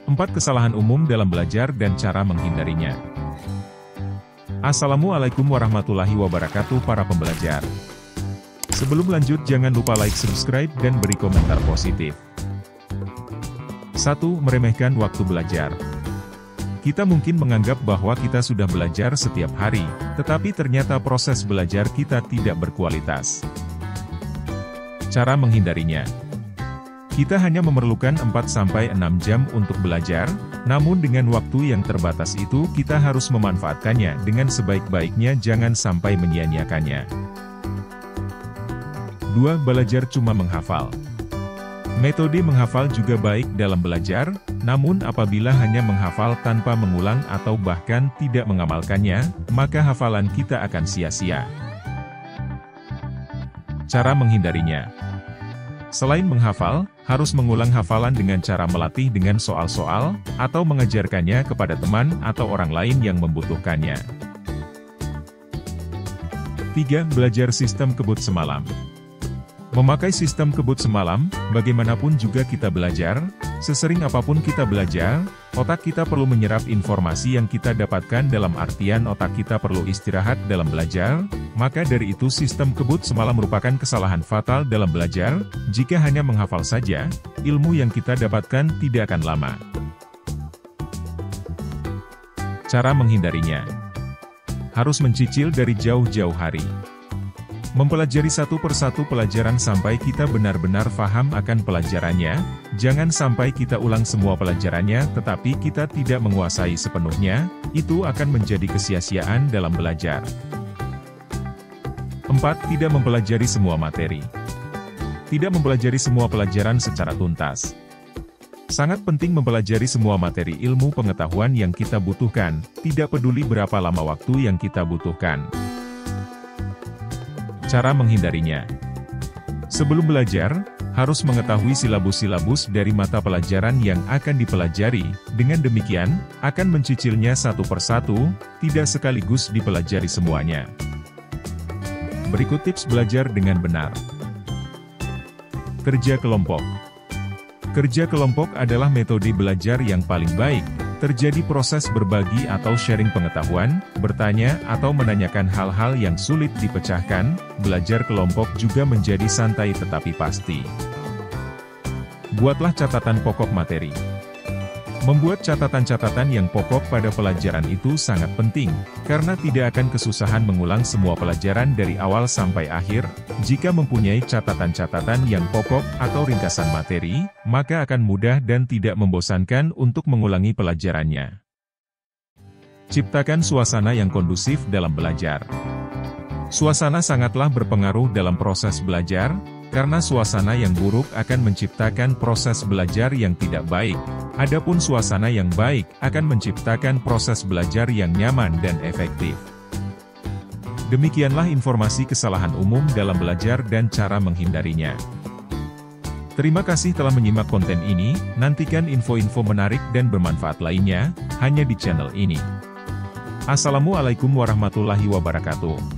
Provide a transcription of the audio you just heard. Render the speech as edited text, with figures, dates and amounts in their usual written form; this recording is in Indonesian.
4 kesalahan umum dalam belajar dan cara menghindarinya. Assalamualaikum warahmatullahi wabarakatuh para pembelajar. Sebelum lanjut jangan lupa like, subscribe, dan beri komentar positif. 1. Meremehkan waktu belajar. Kita mungkin menganggap bahwa kita sudah belajar setiap hari, tetapi ternyata proses belajar kita tidak berkualitas. Cara menghindarinya. Kita hanya memerlukan 4-6 jam untuk belajar, namun dengan waktu yang terbatas itu kita harus memanfaatkannya dengan sebaik-baiknya, jangan sampai menyia-nyiakannya. 2. Belajar cuma menghafal. Metode menghafal juga baik dalam belajar, namun apabila hanya menghafal tanpa mengulang atau bahkan tidak mengamalkannya, maka hafalan kita akan sia-sia. Cara menghindarinya. Selain menghafal, harus mengulang hafalan dengan cara melatih dengan soal-soal, atau mengajarkannya kepada teman atau orang lain yang membutuhkannya. 3. Belajar sistem kebut semalam. Memakai sistem kebut semalam, bagaimanapun juga kita belajar, sesering apapun kita belajar, otak kita perlu menyerap informasi yang kita dapatkan, dalam artian otak kita perlu istirahat dalam belajar, maka dari itu sistem kebut semalam merupakan kesalahan fatal dalam belajar. Jika hanya menghafal saja, ilmu yang kita dapatkan tidak akan lama. Cara menghindarinya. Harus mencicil dari jauh-jauh hari. Mempelajari satu persatu pelajaran sampai kita benar-benar paham akan pelajarannya, jangan sampai kita ulang semua pelajarannya tetapi kita tidak menguasai sepenuhnya, itu akan menjadi kesia-siaan dalam belajar. 4. Tidak mempelajari semua materi. Tidak mempelajari semua pelajaran secara tuntas. Sangat penting mempelajari semua materi ilmu pengetahuan yang kita butuhkan, tidak peduli berapa lama waktu yang kita butuhkan. Cara menghindarinya. Sebelum belajar, harus mengetahui silabus-silabus dari mata pelajaran yang akan dipelajari, dengan demikian, akan mencicilnya satu persatu, tidak sekaligus dipelajari semuanya. Berikut tips belajar dengan benar. Kerja kelompok. Kerja kelompok adalah metode belajar yang paling baik. Terjadi proses berbagi atau sharing pengetahuan, bertanya atau menanyakan hal-hal yang sulit dipecahkan, belajar kelompok juga menjadi santai tetapi pasti. Buatlah catatan pokok materi. Membuat catatan-catatan yang pokok pada pelajaran itu sangat penting, karena tidak akan kesusahan mengulang semua pelajaran dari awal sampai akhir. Jika mempunyai catatan-catatan yang pokok atau ringkasan materi, maka akan mudah dan tidak membosankan untuk mengulangi pelajarannya. Ciptakan suasana yang kondusif dalam belajar. Suasana sangatlah berpengaruh dalam proses belajar, karena suasana yang buruk akan menciptakan proses belajar yang tidak baik. Adapun suasana yang baik akan menciptakan proses belajar yang nyaman dan efektif. Demikianlah informasi kesalahan umum dalam belajar dan cara menghindarinya. Terima kasih telah menyimak konten ini, nantikan info-info menarik dan bermanfaat lainnya, hanya di channel ini. Assalamualaikum warahmatullahi wabarakatuh.